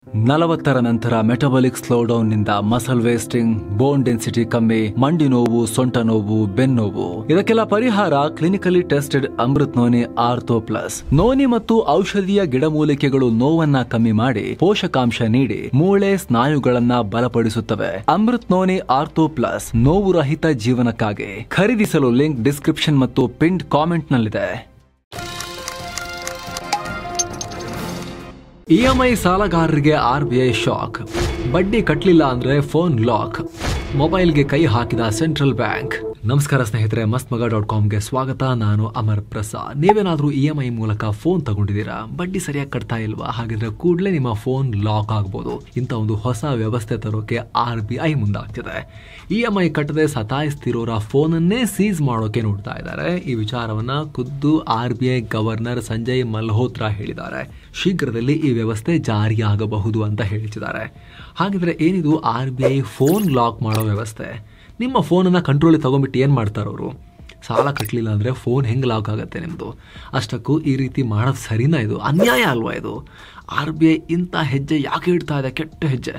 40ರ ನಂತರ metabolic slowdown ನಿಂದ muscle wasting, bone density ಕಮ್ಮಿ, ಮಂಡಿ ನೋವು, ಸೊಂಟ ನೋವು, ಬೆನ್ನೋವು ಇದಕ್ಕೆಲ್ಲ ಪರಿಹಾರ clinically tested Amrit noni ortho plus. Noni ಮತ್ತು ಔಷಧೀಯ ಗಿಡಮೂಲಿಕೆಗಳು ನೋವನ್ನ ಕಮ್ಮಿ ಮಾಡಿ ಪೋಷಕಾಂಶ ನೀಡಿ ಮೂಳೆ ಸ್ನಾಯುಗಳನ್ನ ಬಲಪಡಿಸುತ್ತವೆ. ಅಮೃತ್ ನೋನಿ ಆರ್ಥೋ ಪ್ಲಸ್ ನೋವು ರಹಿತ ಜೀವನಕ್ಕಾಗಿ ಖರೀದಿಸಲು ಲಿಂಕ್ ಡಿಸ್ಕ್ರಿಪ್ಷನ್ ಮತ್ತು ಪಿನ್ಡ್ ಕಾಮೆಂಟ್ ನಲ್ಲಿದೆ. ಇಎಂಐ ಸಾಲಗಾರರಿಗೆ RBI ಶಾಕ್. ಬಡ್ಡಿ ಕಟ್ಟಲಿಲ್ಲ ಅಂದ್ರೆ ಫೋನ್ ಲಾಕ್. ಮೊಬೈಲ್ಗೆ ಕೈ ಹಾಕಿದ ಸೆಂಟ್ರಲ್ ಬ್ಯಾಂಕ್. ನಮಸ್ಕಾರ ಸ್ನೇಹಿತರೆ, mastmaga.comಗೆ ಸ್ವಾಗತ. ನಾನು ಅಮರ್ ಪ್ರಸಾದ್. ನೀವೇನಾದ್ರೂ EMI ಮೂಲಕ ಫೋನ್ ತಗೊಂಡಿದ್ದೀರಾ, ಬಡ್ಡಿ ಸರಿಯಾಗಿ ಕಟ್ತಾ ಇಲ್ವಾ? ಹಾಗಿದ್ರೆ ಕೂಡಲೇ ನಿಮ್ಮ ಫೋನ್ ಲಾಕ್ ಆಗ್ಬೋದು. ಇಂಥ ಒಂದು ಹೊಸ ವ್ಯವಸ್ಥೆ ತರೋಕೆ RBI ಮುಂದಾಗ್ತಿದೆ. EMI ಕಟ್ಟದೆ ಸತಾಯಿಸ್ತಿರೋರ ಫೋನನ್ನೇ ಸೀಸ್ ಮಾಡೋಕೆ ನೋಡ್ತಾ ಇದ್ದಾರೆ. ಈ ವಿಚಾರವನ್ನ ಖುದ್ದು RBI ಗವರ್ನರ್ ಸಂಜಯ್ ಮಲ್ಹೋತ್ರಾ ಹೇಳಿದ್ದಾರೆ. ಶೀಘ್ರದಲ್ಲಿ ಈ ವ್ಯವಸ್ಥೆ ಜಾರಿಯಾಗಬಹುದು ಅಂತ ಹೇಳ್ತಿದ್ದಾರೆ. ಹಾಗಿದ್ರೆ ಏನಿದು RBI ಫೋನ್ ಲಾಕ್ ಮಾಡೋ ವ್ಯವಸ್ಥೆ? ನಿಮ್ಮ ಫೋನನ್ನು ಕಂಟ್ರೋಲಿಗೆ ತಗೊಂಡ್ಬಿಟ್ಟು ಏನು ಮಾಡ್ತಾರೆ ಅವರು? ಸಾಲ ಕಟ್ಟಲಿಲ್ಲ ಅಂದರೆ ಫೋನ್ ಹೆಂಗೆ ಲಾಕ್ ಆಗುತ್ತೆ ನಿಮ್ಮದು? ಅಷ್ಟಕ್ಕೂ ಈ ರೀತಿ ಮಾಡೋದು ಸರಿನಾ? ಇದು ಅನ್ಯಾಯ ಅಲ್ವಾ? ಇದು RBI ಇಂಥ ಹೆಜ್ಜೆ ಯಾಕೆ ಇಡ್ತಾ ಇದೆ? ಕೆಟ್ಟ ಹೆಜ್ಜೆ.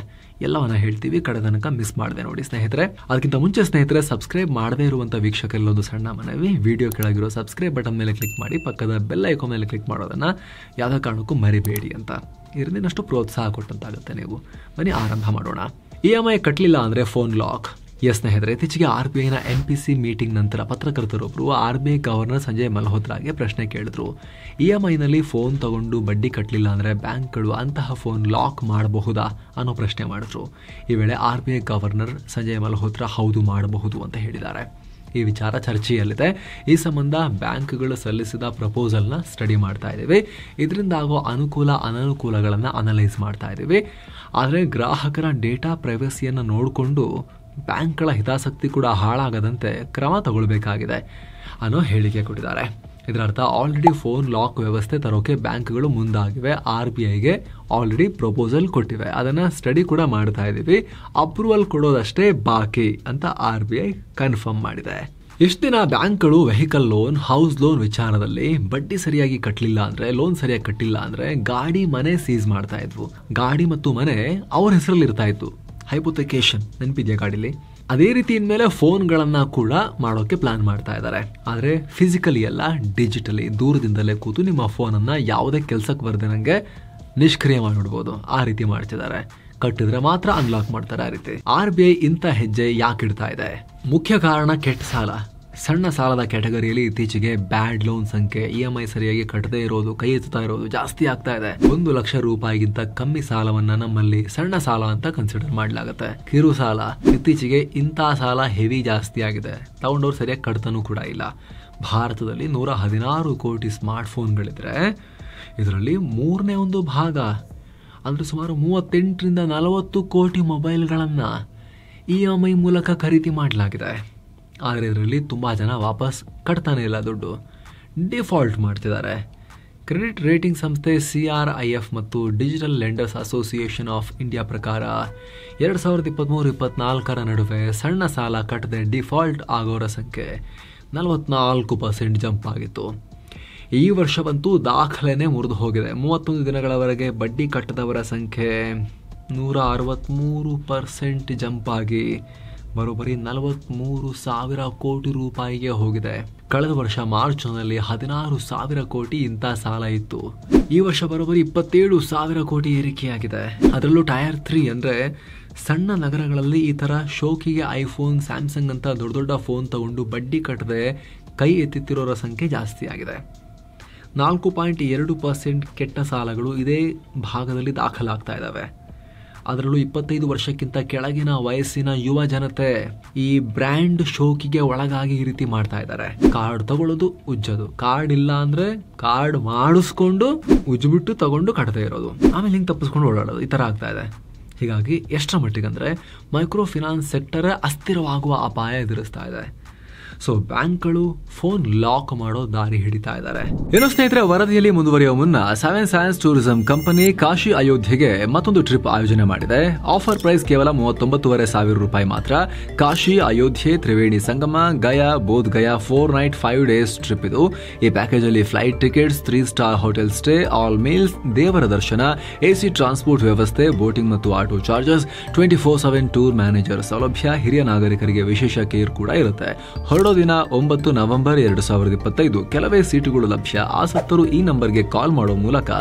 ಎಲ್ಲವನ್ನ ಹೇಳ್ತೀವಿ, ಕಡೆ ತನಕ ಮಿಸ್ ಮಾಡಿದೆ ನೋಡಿ ಸ್ನೇಹಿತರೆ. ಅದಕ್ಕಿಂತ ಮುಂಚೆ ಸ್ನೇಹಿತರೆ, ಸಬ್ಸ್ಕ್ರೈಬ್ ಮಾಡದೇ ಇರುವಂಥ ವೀಕ್ಷಕರಲ್ಲೊಂದು ಸಣ್ಣ ಮನವಿ. ವಿಡಿಯೋ ಕೆಳಗಿರೋ ಸಬ್ಸ್ಕ್ರೈಬ್ ಬಟನ್ ಮೇಲೆ ಕ್ಲಿಕ್ ಮಾಡಿ, ಪಕ್ಕದ ಬೆಲ್ ಐಕಾನ್ ಮೇಲೆ ಕ್ಲಿಕ್ ಮಾಡೋದನ್ನು ಯಾವುದೇ ಕಾರಣಕ್ಕೂ ಮರಿಬೇಡಿ ಅಂತ. ಇದರಿಂದಷ್ಟು ಪ್ರೋತ್ಸಾಹ ಕೊಟ್ಟಂತಾಗುತ್ತೆ ನೀವು. ಬನ್ನಿ ಆರಂಭ ಮಾಡೋಣ. EMI ಕಟ್ಟಲಿಲ್ಲ ಅಂದರೆ ಫೋನ್ ಲಾಕ್. ಎಸ್ ಸ್ನೇಹಿತರೆ, ಇತ್ತೀಚೆಗೆ RBIನ MPC ಮೀಟಿಂಗ್ ನಂತರ ಪತ್ರಕರ್ತರೊಬ್ಬರು RBI ಗವರ್ನರ್ ಸಂಜಯ್ ಮಲ್ಹೋತ್ರಾಗೆ ಪ್ರಶ್ನೆ ಕೇಳಿದ್ರು. EMIನಲ್ಲಿ ಫೋನ್ ತಗೊಂಡು ಬಡ್ಡಿ ಕಟ್ಟಲಿಲ್ಲ ಅಂದರೆ ಬ್ಯಾಂಕ್ಗಳು ಅಂತಹ ಫೋನ್ ಲಾಕ್ ಮಾಡಬಹುದಾ ಅನ್ನೋ ಪ್ರಶ್ನೆ ಮಾಡಿದ್ರು. ಈ ವೇಳೆ RBI ಗವರ್ನರ್ ಸಂಜಯ್ ಮಲ್ಹೋತ್ರಾ ಹೌದು ಮಾಡಬಹುದು ಅಂತ ಹೇಳಿದ್ದಾರೆ. ಈ ವಿಚಾರ ಚರ್ಚೆಯಲ್ಲಿದೆ. ಈ ಸಂಬಂಧ ಬ್ಯಾಂಕ್ಗಳು ಸಲ್ಲಿಸಿದ ಪ್ರಪೋಸಲ್ನ ಸ್ಟಡಿ ಮಾಡ್ತಾ ಇದ್ದೀವಿ. ಇದರಿಂದ ಆಗೋ ಅನುಕೂಲ ಅನನುಕೂಲಗಳನ್ನು ಅನಲೈಸ್ ಮಾಡ್ತಾ ಇದ್ದೀವಿ. ಆದರೆ ಗ್ರಾಹಕರ ಡೇಟಾ ಪ್ರೈವಸಿಯನ್ನು ನೋಡಿಕೊಂಡು ಬ್ಯಾಂಕ್ಗಳ ಹಿತಾಸಕ್ತಿ ಕೂಡ ಹಾಳಾಗದಂತೆ ಕ್ರಮ ತಗೊಳ್ಬೇಕಾಗಿದೆ ಅನ್ನೋ ಹೇಳಿಕೆ ಕೊಟ್ಟಿದ್ದಾರೆ. ಇದರರ್ಥ ಆಲ್ರೆಡಿ ಫೋನ್ ಲಾಕ್ ವ್ಯವಸ್ಥೆ ತರೋಕೆ ಬ್ಯಾಂಕ್ಗಳು ಮುಂದಾಗಿವೆ. RBIಗೆ ಆಲ್ರೆಡಿ ಪ್ರಪೋಸಲ್ ಕೊಟ್ಟಿವೆ. ಅದನ್ನು ಸ್ಟಡಿ ಕೂಡ ಮಾಡ್ತಾ ಇದ್ದೀವಿ. ಅಪ್ರೂವಲ್ ಕೊಡೋದಷ್ಟೇ ಬಾಕಿ ಅಂತ RBI ಕನ್ಫರ್ಮ್ ಮಾಡಿದೆ. ಇಷ್ಟು ದಿನ ಬ್ಯಾಂಕ್ಗಳು ವೆಹಿಕಲ್ ಲೋನ್, ಹೌಸ್ ಲೋನ್ ವಿಚಾರದಲ್ಲಿ ಬಡ್ಡಿ ಸರಿಯಾಗಿ ಕಟ್ಟಲಿಲ್ಲ ಅಂದರೆ, ಲೋನ್ ಸರಿಯಾಗಿ ಕಟ್ಟಿಲ್ಲ ಅಂದರೆ ಗಾಡಿ, ಮನೆ ಸೀಸ್ ಮಾಡ್ತಾ ಇದ್ವು. ಗಾಡಿ ಮತ್ತು ಮನೆ ಅವ್ರ ಹೆಸರಲ್ಲಿ ಇರ್ತಾ ಇತ್ತು. ಹೈಪೋಥೆಕೇಶನ್ ನೆನಪಿದೆಯಾ ಗಾಡಿಲಿ? ಅದೇ ರೀತಿ ಇನ್ಮೇಲೆ ಫೋನ್ಗಳನ್ನು ಕೂಡ ಮಾಡೋಕೆ ಪ್ಲಾನ್ ಮಾಡ್ತಾ ಇದ್ದಾರೆ. ಆದರೆ ಫಿಸಿಕಲಿ ಅಲ್ಲ, ಡಿಜಿಟಲಿ ದೂರದಿಂದಲೇ ಕೂತು ನಿಮ್ಮ ಫೋನನ್ನು ಯಾವುದೇ ಕೆಲಸಕ್ಕೆ ಬರ್ದೇನಂಗೆ ನಿಷ್ಕ್ರಿಯ ಮಾಡಿಬಿಡ್ಬೋದು. ಆ ರೀತಿ ಮಾಡ್ತಿದ್ದಾರೆ. ಕಟ್ಟಿದ್ರೆ ಮಾತ್ರ ಅನ್ಲಾಕ್ ಮಾಡ್ತಾರೆ. ಆ ರೀತಿ RBI ಇಂಥ ಹೆಜ್ಜೆ ಯಾಕೆ ಇಡ್ತಾ ಇದೆ? ಮುಖ್ಯ ಕಾರಣ ಕೆಟ್ಟ ಸಾಲ. ಸಣ್ಣ ಸಾಲದ ಕ್ಯಾಟಗರಿಯಲ್ಲಿ ಇತ್ತೀಚೆಗೆ ಬ್ಯಾಡ್ ಲೋನ್ ಸಂಖ್ಯೆ, EMI ಸರಿಯಾಗಿ ಕಟ್ಟದೇ ಇರೋದು, ಕೈ ಎತ್ತುತ್ತಾ ಇರೋದು ಜಾಸ್ತಿ ಆಗ್ತಾ ಇದೆ. 1 ಲಕ್ಷ ರೂಪಾಯಿಗಿಂತ ಕಮ್ಮಿ ಸಾಲವನ್ನ ನಮ್ಮಲ್ಲಿ ಸಣ್ಣ ಸಾಲ ಅಂತ ಕನ್ಸಿಡರ್ ಮಾಡಲಾಗುತ್ತೆ. ಕಿರು ಸಾಲ. ಇತ್ತೀಚೆಗೆ ಇಂಥ ಸಾಲ ಹೆವಿ ಜಾಸ್ತಿ ಆಗಿದೆ. ತಗೊಂಡವ್ರು ಸರಿಯಾಗಿ ಕಟ್ತಾನೂ ಕೂಡ ಇಲ್ಲ. ಭಾರತದಲ್ಲಿ 116 ಕೋಟಿ ಸ್ಮಾರ್ಟ್ ಫೋನ್ಗಳಿದ್ರೆ ಇದರಲ್ಲಿ 1/3 ಭಾಗ ಅಂದರೆ ಸುಮಾರು 38ರಿಂದ 40 ಕೋಟಿ ಮೊಬೈಲ್ಗಳನ್ನು EMI ಮೂಲಕ ಖರೀದಿ ಮಾಡಲಾಗಿದೆ. ಆದರೆ ಇದರಲ್ಲಿ ತುಂಬ ಜನ ವಾಪಸ್ ಕಟ್ತಾನೆ ಇಲ್ಲ, ದುಡ್ಡು ಡಿಫಾಲ್ಟ್ ಮಾಡ್ತಿದ್ದಾರೆ. ಕ್ರೆಡಿಟ್ ರೇಟಿಂಗ್ ಸಂಸ್ಥೆ CRIF ಮತ್ತು digital lenders association of India ಪ್ರಕಾರ 2023-24 ನಡುವೆ ಸಣ್ಣ ಸಾಲ ಕಟ್ಟದೆ ಡಿಫಾಲ್ಟ್ ಆಗೋರ ಸಂಖ್ಯೆ 44% ಜಂಪ್ ಆಗಿತ್ತು. ಈ ವರ್ಷವಂತೂ ದಾಖಲೆನೇ ಮುರಿದು ಹೋಗಿದೆ. 31 ದಿನಗಳವರೆಗೆ ಬಡ್ಡಿ ಕಟ್ಟದವರ ಸಂಖ್ಯೆ 163% ಜಂಪ್ ಆಗಿ ಬರೋಬ್ಬರಿ 43,000 ಕೋಟಿ ರೂಪಾಯಿಗೆ ಹೋಗಿದೆ. ಕಳೆದ ವರ್ಷ ಮಾರ್ಚ್ನಲ್ಲಿ 16,000 ಕೋಟಿ ಇಂಥ ಸಾಲ ಇತ್ತು. ಈ ವರ್ಷ ಬರೋಬ್ಬರಿ 27,000 ಕೋಟಿ ಏರಿಕೆಯಾಗಿದೆ. ಅದರಲ್ಲೂ ಟೈರ್ 3 ಅಂದರೆ ಸಣ್ಣ ನಗರಗಳಲ್ಲಿ ಈ ಥರ ಶೋಕಿಗೆ ಐಫೋನ್, ಸ್ಯಾಮ್ಸಂಗ್ ಅಂತ ದೊಡ್ಡ ದೊಡ್ಡ ಫೋನ್ ತಗೊಂಡು ಬಡ್ಡಿ ಕಟ್ಟದೆ ಕೈ ಎತ್ತಿತ್ತಿರೋರ ಸಂಖ್ಯೆ ಜಾಸ್ತಿ ಆಗಿದೆ. 4.2% ಕೆಟ್ಟ ಸಾಲಗಳು ಇದೇ ಭಾಗದಲ್ಲಿ ದಾಖಲಾಗ್ತಾ ಇದ್ದಾವೆ. ಅದರಲ್ಲೂ 25 ವರ್ಷಕ್ಕಿಂತ ಕೆಳಗಿನ ವಯಸ್ಸಿನ ಯುವ ಜನತೆ ಈ ಬ್ರ್ಯಾಂಡ್ ಶೋಕಿಗೆ ಒಳಗಾಗಿ ಈ ರೀತಿ ಮಾಡ್ತಾ ಇದ್ದಾರೆ. ಕಾರ್ಡ್ ತಗೊಳ್ಳೋದು, ಉಜ್ಜೋದು. ಕಾರ್ಡ್ ಇಲ್ಲ ಅಂದ್ರೆ ಕಾರ್ಡ್ ಮಾಡಿಸ್ಕೊಂಡು ಉಜ್ಬಿಟ್ಟು ತಗೊಂಡು ಕಟ್ಟದೇ ಇರೋದು, ಆಮೇಲೆ ಹಿಂಗೆ ತಪ್ಪಿಸ್ಕೊಂಡು ಓಡಾಡೋದು, ಈ ಥರ ಆಗ್ತಾ ಇದೆ. ಹೀಗಾಗಿ ಎಷ್ಟರ ಮಟ್ಟಿಗೆ ಅಂದರೆ ಮೈಕ್ರೋ ಫಿನಾನ್ಸ್ ಸೆಕ್ಟರ್ ಅಸ್ಥಿರವಾಗುವ ಅಪಾಯ ಎದುರಿಸ್ತಾ ಇದೆ. ಸೊ ಬ್ಯಾಂಕ್ಗಳು ಫೋನ್ ಲಾಕ್ ಮಾಡೋ ದಾರಿ ಹಿಡಿತಾ ಇದ್ದಾರೆ. ಏನೋ ಸ್ನೇಹಿತರೆ, ವರದಿಯಲ್ಲಿ ಮುಂದುವರಿಯುವ ಮುನ್ನ 7 ಸೈನ್ಸ್ ಟೂರಿಸಂ ಕಂಪನಿ ಕಾಶಿ ಅಯೋಧ್ಯೆಗೆ ಮತ್ತೊಂದು ಟ್ರಿಪ್ ಆಯೋಜನೆ ಮಾಡಿದೆ. ಆಫರ್ ಪ್ರೈಸ್ ಕೇವಲ 39,500 ರೂಪಾಯಿ ಮಾತ್ರ. Kashi, Ayodhya, Triveni Sangam, Gaya, Bodh Gaya 4 night 5 days trip ಇದು. ಈ ಪ್ಯಾಕೇಜ್ ಅಲ್ಲಿ flight tickets, 3 star hotel stay, all meals, ದೇವರ ದರ್ಶನ, ಎಸಿ ಟ್ರಾನ್ಸ್ಪೋರ್ಟ್ ವ್ಯವಸ್ಥೆ, ಬೋಟಿಂಗ್ ಮತ್ತು ಆಟೋ ಚಾರ್ಜಸ್, 24/7 ಟೂರ್ ಮ್ಯಾನೇಜರ್ ಸೌಲಭ್ಯ, ಹಿರಿಯ ನಾಗರಿಕರಿಗೆ ವಿಶೇಷ ಕೇರ್ ಕೂಡ ಇರುತ್ತೆ. ಹೊರಡೋ ದಿನ 9 ನವೆಂಬರ್ 2025. ಕೆಲವೇ ಸೀಟುಗಳು ಲಭ್ಯ. ಆಸಕ್ತರು ಈ ನಂಬರ್ಗೆ ಕಾಲ್ ಮಾಡೋ ಮೂಲಕ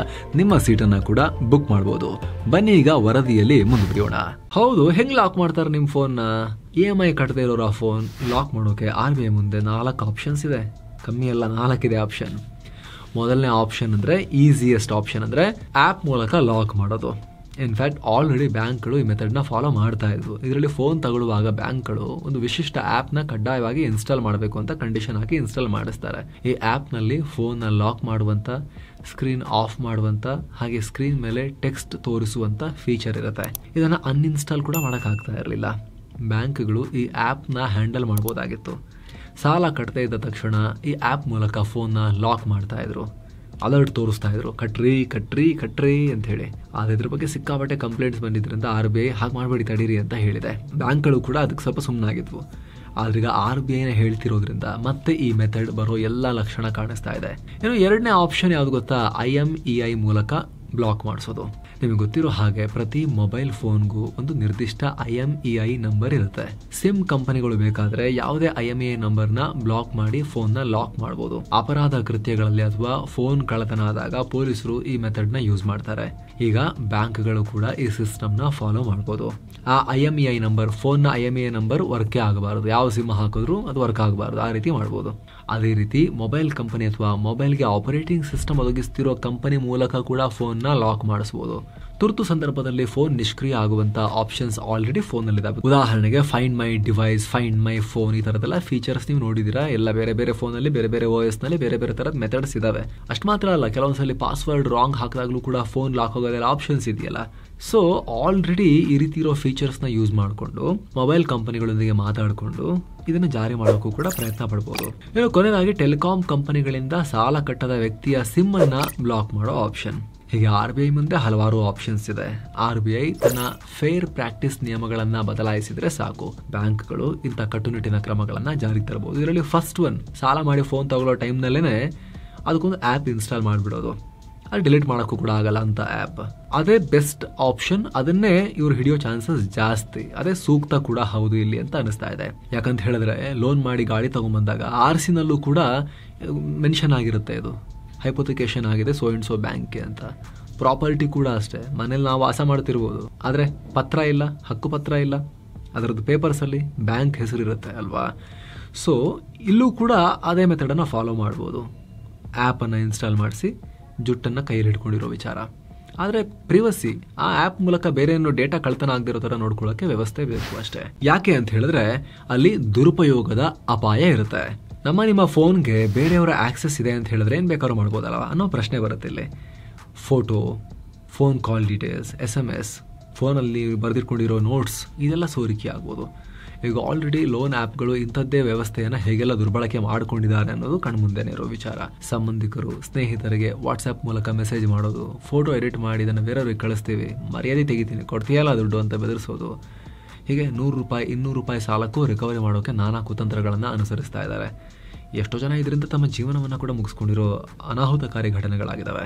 ನಿಮ್ಮ ಸೀಟನ್ನ ಕೂಡ ಬುಕ್ ಮಾಡಬಹುದು. ಬನ್ನಿ ಈಗ ವರದಿಯಲ್ಲಿ ಮುಂದುವರಿಯೋಣ. ಹೌದು, ಹೆಂಗ್ ಲಾಕ್ ಮಾಡ್ತಾರೆ ನಿಮ್ ಫೋನ್? EMI ಕಟ್ಟದೇ ಇರೋರ ಫೋನ್ ಲಾಕ್ ಮಾಡೋಕೆ RBI ಮುಂದೆ 4 ಆಪ್ಷನ್ಸ್ ಇದೆ. ಕಮ್ಮಿ ಎಲ್ಲ 4 ಇದೆ ಆಪ್ಷನ್. ಮೊದಲನೇ ಆಪ್ಷನ್ ಅಂದ್ರೆ ಈಸಿಯೆಸ್ಟ್ ಆಪ್ಷನ್ ಅಂದ್ರೆ ಆಪ್ ಮೂಲಕ ಲಾಕ್ ಮಾಡೋದು. ಇನ್ಫ್ಯಾಕ್ಟ್ ಆಲ್ರೆಡಿ ಬ್ಯಾಂಕ್ಗಳು ಈ ಮೆಥಡ್ನ ಫಾಲೋ ಮಾಡ್ತಾ ಇದ್ವು. ಇದರಲ್ಲಿ ಫೋನ್ ತಗೊಳ್ಳುವಾಗ ಬ್ಯಾಂಕ್ಗಳು ಒಂದು ವಿಶಿಷ್ಟ ಆ್ಯಪ್ನ ಕಡ್ಡಾಯವಾಗಿ ಇನ್ಸ್ಟಾಲ್ ಮಾಡಬೇಕು ಅಂತ ಕಂಡೀಷನ್ ಹಾಕಿ ಇನ್ಸ್ಟಾಲ್ ಮಾಡಿಸ್ತಾರೆ. ಈ ಆ್ಯಪ್ನಲ್ಲಿ ಫೋನ್ನ ಲಾಕ್ ಮಾಡುವಂಥ, ಸ್ಕ್ರೀನ್ ಆಫ್ ಮಾಡುವಂಥ, ಹಾಗೆ ಸ್ಕ್ರೀನ್ ಮೇಲೆ ಟೆಕ್ಸ್ಟ್ ತೋರಿಸುವಂಥ ಫೀಚರ್ ಇರುತ್ತೆ. ಇದನ್ನು ಅನ್ಇನ್ಸ್ಟಾಲ್ ಕೂಡ ಮಾಡೋಕ್ಕಾಗ್ತಾ ಇರಲಿಲ್ಲ. ಬ್ಯಾಂಕ್ಗಳು ಈ ಆ್ಯಪ್ನ ಹ್ಯಾಂಡಲ್ ಮಾಡ್ಬೋದಾಗಿತ್ತು. ಸಾಲ ಕಟ್ಟದೇ ಇದ್ದ ತಕ್ಷಣ ಈ ಆ್ಯಪ್ ಮೂಲಕ ಫೋನ್ನ ಲಾಕ್ ಮಾಡ್ತಾ ಇದ್ರು, ಅಲರ್ಟ್ ತೋರಿಸ್ತಾ ಇದ್ರು, ಕಟ್ರಿ ಕಟ್ರಿ ಕಟ್ರಿ ಅಂತ ಹೇಳಿ. ಆದರೆ ಇದ್ರ ಬಗ್ಗೆ ಸಿಕ್ಕಾಪಟ್ಟೆ ಕಂಪ್ಲೇಂಟ್ಸ್ ಬಂದಿದ್ರಿಂದ RBI ಹಾಗೆ ಮಾಡಬೇಡಿ ತಡೀರಿ ಅಂತ ಹೇಳಿದೆ. ಬ್ಯಾಂಕ್ಗಳು ಕೂಡ ಅದಕ್ಕೆ ಸ್ವಲ್ಪ ಸುಮ್ಮನಾಗಿದ್ವು. ಆದ್ರೆ ಈಗ RBIನ ಹೇಳ್ತಿರೋದ್ರಿಂದ ಮತ್ತೆ ಈ ಮೆಥಡ್ ಬರೋ ಎಲ್ಲ ಲಕ್ಷಣ ಕಾಣಿಸ್ತಾ ಇದೆ. ಇನ್ನು ಎರಡನೇ ಆಪ್ಷನ್ ಯಾವ್ದು ಗೊತ್ತಾ? IMEI ಮೂಲಕ ಬ್ಲಾಕ್ ಮಾಡಿಸೋದು. ನಿಮಗೆ ಗೊತ್ತಿರೋ ಹಾಗೆ ಪ್ರತಿ ಮೊಬೈಲ್ ಫೋನ್ಗೂ ಒಂದು ನಿರ್ದಿಷ್ಟ IMEI ನಂಬರ್ ಇರುತ್ತೆ. ಸಿಮ್ ಕಂಪನಿಗಳು ಬೇಕಾದ್ರೆ ಯಾವುದೇ IMEI ನಂಬರ್ನ ಬ್ಲಾಕ್ ಮಾಡಿ ಫೋನ್ನ ಲಾಕ್ ಮಾಡಬಹುದು. ಅಪರಾಧ ಕೃತ್ಯಗಳಲ್ಲಿ ಅಥವಾ ಫೋನ್ ಕಳ್ಳತನ ಆದಾಗ ಪೊಲೀಸರು ಈ ಮೆಥಡ್ನ ಯೂಸ್ ಮಾಡ್ತಾರೆ. ಈಗ ಬ್ಯಾಂಕ್ಗಳು ಕೂಡ ಈ ಸಿಸ್ಟಮ್ನ ಫಾಲೋ ಮಾಡಬಹುದು. ಆ IMEI ನಂಬರ್, ಫೋನ್ನ IMEI ನಂಬರ್ ವರ್ಕೇ ಆಗಬಾರದು. ಯಾವ ಸಿಮ್ ಹಾಕಿದ್ರು ಅದು ವರ್ಕ್ ಆಗಬಾರದು. ಆ ರೀತಿ ಮಾಡಬಹುದು. ಅದೇ ರೀತಿ ಮೊಬೈಲ್ ಕಂಪನಿ ಅಥವಾ ಮೊಬೈಲ್ಗೆ ಆಪರೇಟಿಂಗ್ ಸಿಸ್ಟಮ್ ಒದಗಿಸ್ತಿರೋ ಕಂಪನಿ ಮೂಲಕ ಕೂಡ ಫೋನ್ನ ಲಾಕ್ ಮಾಡಿಸಬಹುದು. ತುರ್ತು ಸಂದರ್ಭದಲ್ಲಿ ಫೋನ್ ನಿಷ್ಕ್ರಿಯ ಆಗುವಂತ ಆಪ್ಷನ್ಸ್ ಆಲ್ರೆಡಿ ಫೋನ್ನಲ್ಲಿದ್ದಾವೆ. ಉದಾಹರಣೆಗೆ find my device, find my phone, ಈ ತರದೆಲ್ಲ ಫೀಚರ್ಸ್ ನೀವು ನೋಡಿದಿರಾ. ಎಲ್ಲ ಬೇರೆ ಬೇರೆ ಫೋನಲ್ಲಿ ಬೇರೆ ಬೇರೆ OS ನಲ್ಲಿ ಬೇರೆ ಬೇರೆ ತರದ ಮೆಥಡ್ಸ್ ಇದಾವೆ. ಅಷ್ಟು ಮಾತ್ರ ಅಲ್ಲ, ಕೆಲವೊಂದ್ಸಲಿ ಪಾಸ್ವರ್ಡ್ ರಾಂಗ್ ಹಾಕಿದಾಗಲೂ ಕೂಡ ಫೋನ್ ಲಾಕ್ ಆಗೋದೆಲ್ಲ ಆಪ್ಷನ್ಸ್ ಇದೆಯಲ್ಲ. ಸೊ ಆಲ್ರೆಡಿ ಈ ರೀತಿ ಇರೋ ಫೀಚರ್ಸ್ನ ಯೂಸ್ ಮಾಡಿಕೊಂಡು ಮೊಬೈಲ್ ಕಂಪನಿಗಳೊಂದಿಗೆ ಮಾತಾಡಿಕೊಂಡು ಇದನ್ನು ಜಾರಿ ಮಾಡೋಕ್ಕೂ ಕೂಡ ಪ್ರಯತ್ನ ಪಡ್ಬೋದು. ಇನ್ನು ಕೊನೆಯದಾಗಿ ಟೆಲಿಕಾಂ ಕಂಪನಿಗಳಿಂದ ಸಾಲ ಕಟ್ಟದ ವ್ಯಕ್ತಿಯ ಸಿಮ್ ಅನ್ನ ಬ್ಲಾಕ್ ಮಾಡೋ ಆಪ್ಷನ್. ಹೀಗೆ RBI ಮುಂದೆ ಹಲವಾರು ಆಪ್ಷನ್ಸ್ ಇದೆ. RBI ತನ್ನ ಫೇರ್ ಪ್ರಾಕ್ಟೀಸ್ ನಿಯಮಗಳನ್ನ ಬದಲಾಯಿಸಿದ್ರೆ ಸಾಕು, ಬ್ಯಾಂಕ್ಗಳು ಇಂಥ ಕಟ್ಟುನಿಟ್ಟಿನ ಕ್ರಮಗಳನ್ನ ಜಾರಿಗೆ ತರಬಹುದು. ಇದರಲ್ಲಿ ಫಸ್ಟ್ ಒನ್, ಸಾಲ ಮಾಡಿ ಫೋನ್ ತಗೊಳ್ಳೋ ಟೈಮ್ನಲ್ಲೇ ಅದಕ್ಕೊಂದು ಆ್ಯಪ್ ಇನ್ಸ್ಟಾಲ್ ಮಾಡಿಬಿಡೋದು. ಅದು ಡಿಲೀಟ್ ಮಾಡೋಕ್ಕೂ ಕೂಡ ಆಗಲ್ಲ ಅಂತ ಆ್ಯಪ್. ಅದೇ ಬೆಸ್ಟ್ ಆಪ್ಷನ್. ಅದನ್ನೇ ಇವ್ರು ಹಿಡಿಯೋ ಚಾನ್ಸಸ್ ಜಾಸ್ತಿ. ಅದೇ ಸೂಕ್ತ ಕೂಡ ಹೌದು ಇಲ್ಲಿ ಅಂತ ಅನಿಸ್ತಾ ಇದೆ. ಯಾಕಂತ ಹೇಳಿದ್ರೆ ಲೋನ್ ಮಾಡಿ ಗಾಡಿ ತಗೊಂಡ್ಬಂದಾಗ RC-ನಲ್ಲೂ ಕೂಡ ಮೆನ್ಷನ್ ಆಗಿರುತ್ತೆ, ಇದು ಹೈಪೋಥಿಕೇಶನ್ ಆಗಿದೆ ಸೋ ಅಂಡ್ ಸೋ ಬ್ಯಾಂಕ್ಗೆ ಅಂತ. ಪ್ರಾಪರ್ಟಿ ಕೂಡ ಅಷ್ಟೇ, ಮನೇಲಿ ನಾವು ವಾಸ ಮಾಡ್ತಿರ್ಬೋದು, ಆದರೆ ಪತ್ರ ಇಲ್ಲ, ಹಕ್ಕು ಪತ್ರ ಇಲ್ಲ, ಅದರದ್ದು ಪೇಪರ್ಸಲ್ಲಿ ಬ್ಯಾಂಕ್ ಹೆಸರಿರುತ್ತೆ ಅಲ್ವಾ. ಸೊ ಇಲ್ಲೂ ಕೂಡ ಅದೇ ಮೆಥಡನ್ನು ಫಾಲೋ ಮಾಡ್ಬೋದು. ಆ್ಯಪನ್ನು ಇನ್ಸ್ಟಾಲ್ ಮಾಡಿಸಿ ಜುಟ್ಟನ್ನು ಕೈಯಲ್ಲಿ ಹಿಡ್ಕೊಂಡಿರೋ ವಿಚಾರ. ಆದರೆ ಪ್ರಿವಸಿ, ಆ ಆ್ಯಪ್ ಮೂಲಕ ಬೇರೆ ಏನೋ ಡೇಟಾ ಕಳ್ತನ ಆಗದಿರೋ ಥರ ನೋಡ್ಕೊಳ್ಳೋಕ್ಕೆ ವ್ಯವಸ್ಥೆ ಬೇಕು ಅಷ್ಟೇ. ಯಾಕೆ ಅಂತ ಹೇಳಿದ್ರೆ ಅಲ್ಲಿ ದುರುಪಯೋಗದ ಅಪಾಯ ಇರುತ್ತೆ. ನಿಮ್ಮ ಫೋನ್ಗೆ ಬೇರೆಯವರ ಆಕ್ಸೆಸ್ ಇದೆ ಅಂತ ಹೇಳಿದ್ರೆ ಏನು ಬೇಕಾದ್ರೂ ಮಾಡ್ಬೋದಲ್ಲ ಅನ್ನೋ ಪ್ರಶ್ನೆ ಬರುತ್ತೆ ಇಲ್ಲಿ. Photo, phone call details, SMS, ಫೋನಲ್ಲಿ ಬರೆದಿಟ್ಕೊಂಡಿರೋ ನೋಟ್ಸ್, ಇದೆಲ್ಲ ಸೋರಿಕೆ ಆಗ್ಬೋದು. ಈಗ ಆಲ್ರೆಡಿ ಲೋನ್ ಆ್ಯಪ್ಗಳು ಇಂಥದ್ದೇ ವ್ಯವಸ್ಥೆಯನ್ನು ಹೇಗೆಲ್ಲ ದುರ್ಬಳಕೆ ಮಾಡಿಕೊಂಡಿದ್ದಾರೆ ಅನ್ನೋದು ಕಣ್ಮುಂದೆನೇ ಇರೋ ವಿಚಾರ. ಸಂಬಂಧಿಕರು, ಸ್ನೇಹಿತರಿಗೆ ವಾಟ್ಸ್ಆ್ಯಪ್ ಮೂಲಕ ಮೆಸೇಜ್ ಮಾಡೋದು, ಫೋಟೋ ಎಡಿಟ್ ಮಾಡಿ ಇದನ್ನು ಬೇರೆಯವ್ರಿಗೆ ಕಳಿಸ್ತೀವಿ, ಮರ್ಯಾದೆ ತೆಗಿತೀನಿ, ಕೊಡ್ತೀಯಲ್ಲ ದುಡ್ಡು ಅಂತ ಬೆದರಿಸೋದು. ಹೀಗೆ 100 ರೂಪಾಯಿ 200 ರೂಪಾಯಿ ಸಾಲಕ್ಕೂ ರಿಕವರಿ ಮಾಡೋಕ್ಕೆ ನಾನಾ ಕುತಂತ್ರಗಳನ್ನು ಅನುಸರಿಸ್ತಾ ಇದ್ದಾರೆ. ಎಷ್ಟೋ ಜನ ಇದರಿಂದ ತಮ್ಮ ಜೀವನವನ್ನು ಕೂಡ ಮುಗಿಸ್ಕೊಂಡಿರೋ ಅನಾಹುತಕಾರಿ ಘಟನೆಗಳಾಗಿದ್ದಾವೆ.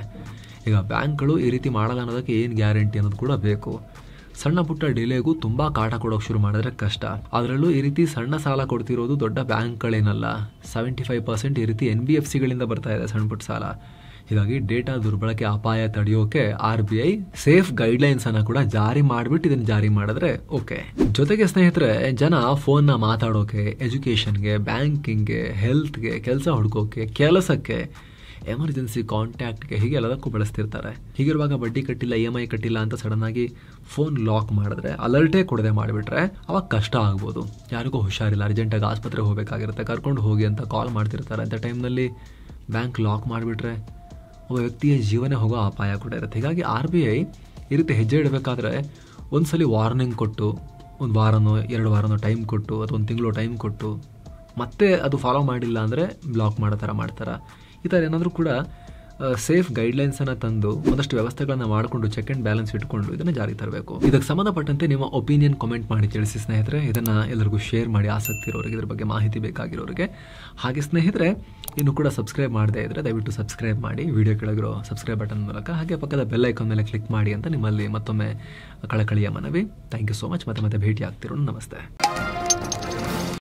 ಈಗ ಬ್ಯಾಂಕ್ಗಳು ಈ ರೀತಿ ಮಾಡಲ್ಲ ಅನ್ನೋದಕ್ಕೆ ಏನು ಗ್ಯಾರಂಟಿ ಅನ್ನೋದು ಕೂಡ ಬೇಕು. ಸಣ್ಣ ಪುಟ್ಟ ಡಿಲೇಗೂ ತುಂಬ ಕಾಟ ಕೊಡೋಕೆ ಶುರು ಮಾಡಿದ್ರೆ ಕಷ್ಟ. ಅದರಲ್ಲೂ ಈ ರೀತಿ ಸಣ್ಣ ಸಾಲ ಕೊಡ್ತಿರೋದು ದೊಡ್ಡ ಬ್ಯಾಂಕ್ಗಳೇನಲ್ಲ. 75% ಈ ರೀತಿ NBFCಗಳಿಂದ ಬರ್ತಾ ಇದೆ ಸಣ್ಣ ಪುಟ್ಟ ಸಾಲ. ಹೀಗಾಗಿ ಡೇಟಾ ದುರ್ಬಳಕೆ ಅಪಾಯ ತಡೆಯೋಕೆ RBI ಸೇಫ್ ಗೈಡ್ಲೈನ್ಸ್ ಅನ್ನ ಕೂಡ ಜಾರಿ ಮಾಡಿಬಿಟ್ಟು ಇದನ್ನು ಜಾರಿ ಮಾಡಿದ್ರೆ ಓಕೆ. ಜೊತೆಗೆ ಸ್ನೇಹಿತರೆ, ಜನ ಫೋನ್ನ ಮಾತಾಡೋಕೆ, ಎಜುಕೇಷನ್ಗೆ, ಬ್ಯಾಂಕಿಂಗ್ಗೆ, ಹೆಲ್ತ್ಗೆ, ಕೆಲಸ ಹುಡ್ಕೋಕೆ, ಕೆಲಸಕ್ಕೆ, ಎಮರ್ಜೆನ್ಸಿ ಕಾಂಟ್ಯಾಕ್ಟ್ಗೆ, ಹೀಗೆ ಎಲ್ಲದಕ್ಕೂ ಬಳಸ್ತಿರ್ತಾರೆ. ಹೀಗಿರುವಾಗ ಬಡ್ಡಿ ಕಟ್ಟಿಲ್ಲ, EMI ಕಟ್ಟಿಲ್ಲ ಅಂತ ಸಡನ್ ಆಗಿ ಫೋನ್ ಲಾಕ್ ಮಾಡಿದ್ರೆ, ಅಲರ್ಟೇ ಕೊಡದೆ ಮಾಡಿಬಿಟ್ರೆ ಅವಾಗ ಕಷ್ಟ ಆಗ್ಬೋದು. ಯಾರಿಗೂ ಹುಷಾರಿಲ್ಲ, ಅರ್ಜೆಂಟಾಗಿ ಆಸ್ಪತ್ರೆಗೆ ಹೋಗಬೇಕಾಗಿರುತ್ತೆ, ಕರ್ಕೊಂಡು ಹೋಗಿ ಅಂತ ಕಾಲ್ ಮಾಡ್ತಿರ್ತಾರೆ. ಅಂತ ಟೈಮ್ನಲ್ಲಿ ಬ್ಯಾಂಕ್ ಲಾಕ್ ಮಾಡಿಬಿಟ್ರೆ ಒಬ್ಬ ವ್ಯಕ್ತಿಯ ಜೀವನ ಹೋಗೋ ಅಪಾಯ ಕೂಡ ಇರುತ್ತೆ. ಹೀಗಾಗಿ RBI ಈ ರೀತಿ ಹೆಜ್ಜೆ ಇಡಬೇಕಾದ್ರೆ ಒಂದ್ಸಲಿ ವಾರ್ನಿಂಗ್ ಕೊಟ್ಟು, 1 ವಾರನೋ 2 ವಾರನೋ ಟೈಮ್ ಕೊಟ್ಟು, ಅಥವಾ 1 ತಿಂಗಳು ಟೈಮ್ ಕೊಟ್ಟು ಮತ್ತೆ ಅದು ಫಾಲೋ ಮಾಡಿಲ್ಲ ಅಂದರೆ ಬ್ಲಾಕ್ ಮಾಡೋ ಥರ ಮಾಡ್ತಾರೆ. ಈ ಥರ ಏನಾದರೂ ಕೂಡ ಸೇಫ್ ಗೈಡ್ಲೈನ್ಸನ್ನು ತಂದು ಒಂದಷ್ಟು ವ್ಯವಸ್ಥೆಗಳನ್ನು ಮಾಡಿಕೊಂಡು ಚೆಕ್ ಆ್ಯಂಡ್ ಬ್ಯಾಲೆನ್ಸ್ ಇಟ್ಕೊಂಡು ಇದನ್ನು ಜಾರಿ ತರಬೇಕು. ಇದಕ್ಕೆ ಸಂಬಂಧಪಟ್ಟಂತೆ ನಿಮ್ಮ ಒಪಿನಿಯನ್ ಕಾಮೆಂಟ್ ಮಾಡಿ ತಿಳಿಸಿ ಸ್ನೇಹಿತರೆ. ಇದನ್ನು ಎಲ್ಲರಿಗೂ ಶೇರ್ ಮಾಡಿ, ಆಸಕ್ತಿ ಇರೋರಿಗೆ, ಇದ್ರ ಬಗ್ಗೆ ಮಾಹಿತಿ ಬೇಕಾಗಿರೋರಿಗೆ. ಹಾಗೆ ಸ್ನೇಹಿತರೆ, ಇನ್ನೂ ಕೂಡ ಸಬ್ಸ್ಕ್ರೈಬ್ ಮಾಡದೇ ಇದ್ದರೆ ದಯವಿಟ್ಟು ಸಬ್ಸ್ಕ್ರೈಬ್ ಮಾಡಿ, ವಿಡಿಯೋ ಕೆಳಗಿರೋ ಸಬ್ಸ್ಕ್ರೈಬ್ ಬಟನ್ ಮೂಲಕ. ಹಾಗೆ ಪಕ್ಕದ ಬೆಲ್ ಐಕಾನ್ ಮೇಲೆ ಕ್ಲಿಕ್ ಮಾಡಿ ಅಂತ ನಿಮ್ಮಲ್ಲಿ ಮತ್ತೊಮ್ಮೆ ಕಳಕಳಿಯ ಮನವಿ. Thank you so much. ಮತ್ತೆ ಭೇಟಿ ಆಗ್ತಿರೋಣ. ನಮಸ್ತೆ.